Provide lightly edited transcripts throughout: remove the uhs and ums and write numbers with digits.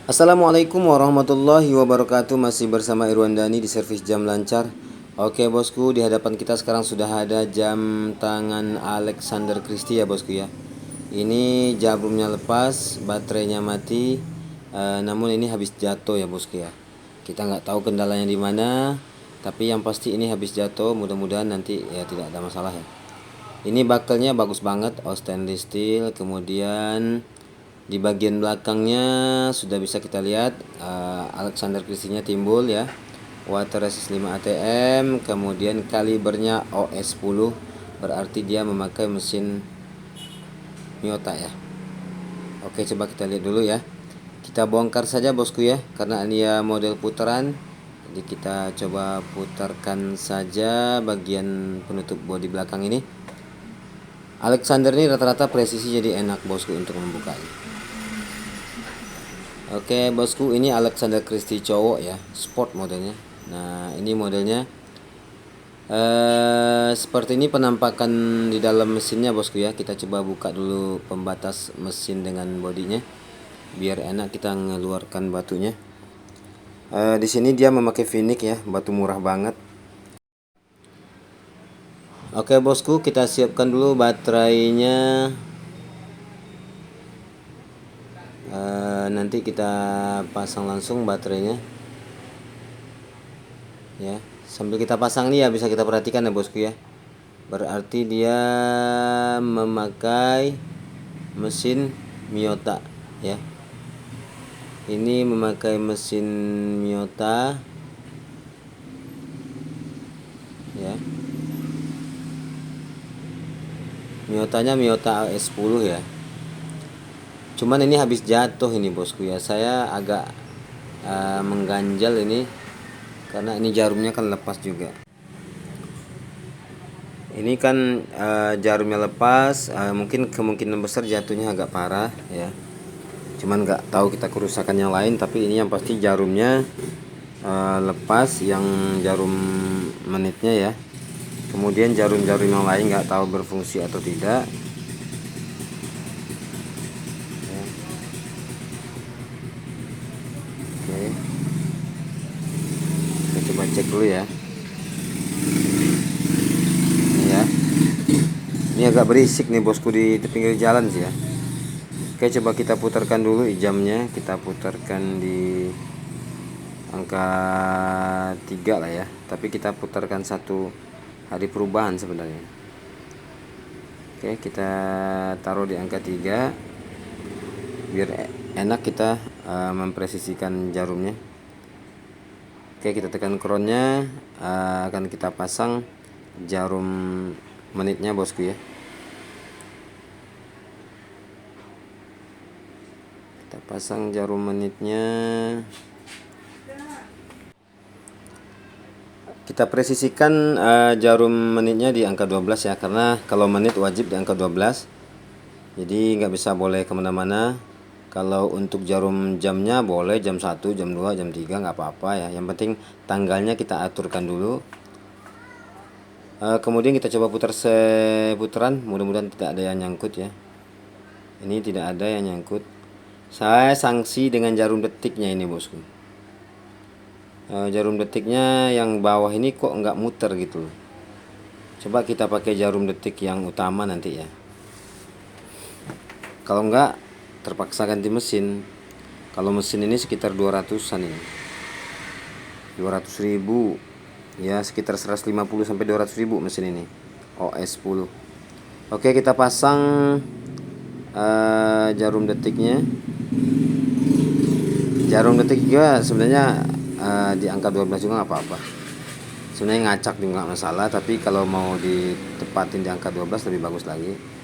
Assalamualaikum warahmatullahi wabarakatuh. Masih bersama Irwan Dani di servis jam lancar. Oke bosku, di hadapan kita sekarang sudah ada jam tangan Alexander Christie ya bosku ya. Ini jarumnya lepas, baterainya mati, namun ini habis jatuh ya bosku ya. Kita nggak tahu kendalanya di mana, tapi yang pasti ini habis jatuh. Mudah-mudahan nanti ya tidak ada masalah ya. Ini bakelnya bagus banget, stainless steel. Kemudian di bagian belakangnya sudah bisa kita lihat Alexander Christie-nya timbul ya. Water resist 5 ATM, kemudian kalibernya OS10, berarti dia memakai mesin Miyota ya. Oke, coba kita lihat dulu ya. Kita bongkar saja bosku ya, karena ini ya model putaran. Jadi kita coba putarkan saja bagian penutup bodi belakang ini. Alexander ini rata-rata presisi jadi enak bosku untuk membukanya. Oke bosku, ini Alexander Christie cowok ya, sport modelnya. Nah ini modelnya seperti ini penampakan di dalam mesinnya bosku ya. Kita coba buka dulu pembatas mesin dengan bodinya, biar enak kita mengeluarkan batunya. Di sini dia memakai Phoenix ya, batu murah banget. Oke bosku, kita siapkan dulu baterainya. Nanti kita pasang langsung baterainya ya. Sambil kita pasang nih ya, bisa kita perhatikan ya bosku ya, berarti dia memakai mesin Miyota ya. Ini memakai mesin Miyota ya. Miyotanya Miyota S10 ya. Cuman ini habis jatuh ini bosku ya. Saya agak mengganjal ini karena ini jarumnya kan lepas juga. Ini kan jarumnya lepas, mungkin kemungkinan besar jatuhnya agak parah ya. Cuman nggak tahu kita kerusakan yang lain, tapi ini yang pasti jarumnya lepas, yang jarum menitnya ya. Kemudian jarum-jarum yang lain nggak tahu berfungsi atau tidak. Oke, kita coba cek dulu ya. Ini ya, ini agak berisik nih bosku di pinggir jalan sih ya. Oke, coba kita putarkan dulu jamnya. Kita putarkan di angka 3 lah ya, tapi kita putarkan satu hari perubahan sebenarnya. Oke, kita taruh di angka 3 biar enak kita mempresisikan jarumnya. Oke, kita tekan crownnya, akan kita pasang jarum menitnya bosku ya. Kita pasang jarum menitnya. Kita presisikan jarum menitnya di angka 12 ya, karena kalau menit wajib di angka 12. Jadi nggak bisa boleh kemana-mana. Kalau untuk jarum jamnya boleh jam 1, jam 2, jam 3 nggak apa-apa ya. Yang penting tanggalnya kita aturkan dulu. Kemudian kita coba putar seputaran, mudah-mudahan tidak ada yang nyangkut ya. Ini tidak ada yang nyangkut. Saya sanksi dengan jarum detiknya ini bosku. Jarum detiknya yang bawah ini kok nggak muter gitu. Coba kita pakai jarum detik yang utama nanti ya. Kalau nggak terpaksa ganti mesin. Kalau mesin ini sekitar 200-an ini, 200.000 ya, sekitar 150 sampai 200.000 mesin ini OS10. Oke, kita pasang jarum detiknya. Jarum detik juga sebenarnya di angka 12 juga nggak apa-apa. Sebenarnya ngacak juga nggak masalah, tapi kalau mau ditepatin di angka 12 lebih bagus lagi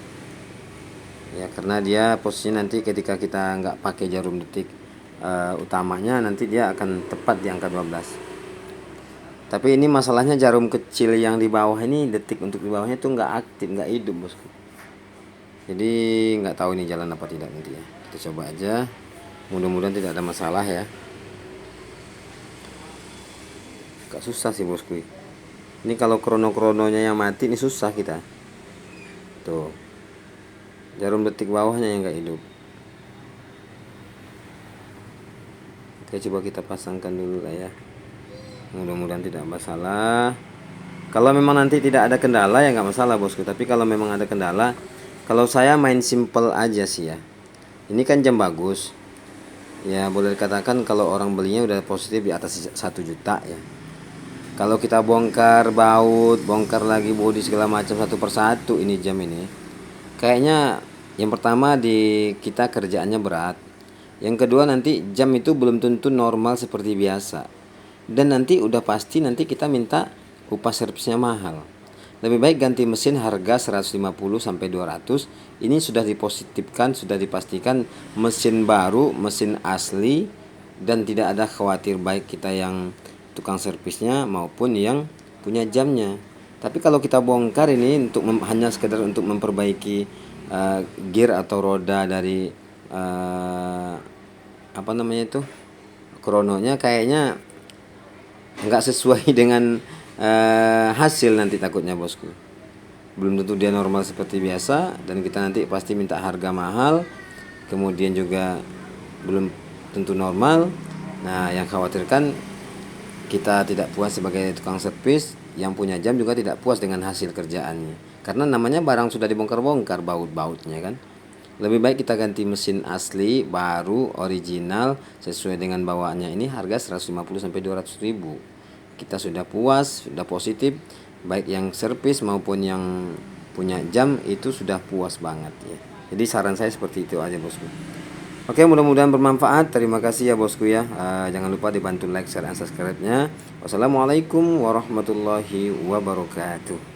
ya, karena dia posisinya nanti ketika kita nggak pakai jarum detik utamanya, nanti dia akan tepat di angka 12. Tapi ini masalahnya jarum kecil yang di bawah ini, detik untuk di bawahnya tuh nggak aktif, nggak hidup bosku. Jadi nggak tahu ini jalan apa tidak nanti ya. Kita coba aja, mudah-mudahan tidak ada masalah ya. Gak susah sih bosku. Ini kalau krono-krononya yang mati ini susah kita. Tuh, jarum detik bawahnya yang nggak hidup. Oke, coba kita pasangkan dulu lah ya. Mudah-mudahan tidak masalah. Kalau memang nanti tidak ada kendala ya nggak masalah bosku. Tapi kalau memang ada kendala, kalau saya main simple aja sih ya. Ini kan jam bagus. Ya boleh dikatakan kalau orang belinya udah positif di atas 1 juta ya. Kalau kita bongkar baut, bongkar lagi bodi segala macam satu persatu ini jam ini, kayaknya yang pertama di kita kerjaannya berat. Yang kedua nanti jam itu belum tentu normal seperti biasa. Dan nanti udah pasti nanti kita minta upah servisnya mahal. Lebih baik ganti mesin harga 150 sampai 200. Ini sudah dipositifkan, sudah dipastikan mesin baru, mesin asli, dan tidak ada khawatir baik kita yang tukang servisnya maupun yang punya jamnya. Tapi kalau kita bongkar ini untuk hanya sekedar untuk memperbaiki gear atau roda dari apa namanya itu, krononya, kayaknya nggak sesuai dengan hasil nanti takutnya bosku. Belum tentu dia normal seperti biasa, dan kita nanti pasti minta harga mahal, kemudian juga belum tentu normal. Nah yang khawatirkan kita tidak puas sebagai tukang servis, yang punya jam juga tidak puas dengan hasil kerjaannya, karena namanya barang sudah dibongkar-bongkar baut-bautnya kan. Lebih baik kita ganti mesin asli, baru, original, sesuai dengan bawaannya. Ini harga 150 sampai 200 ribu. Kita sudah puas, sudah positif, baik yang servis maupun yang punya jam itu sudah puas banget ya. Jadi saran saya seperti itu aja bosku. Oke, mudah-mudahan bermanfaat. Terima kasih ya bosku ya. Jangan lupa dibantu like, share, dan subscribe-nya. Wassalamualaikum warahmatullahi wabarakatuh.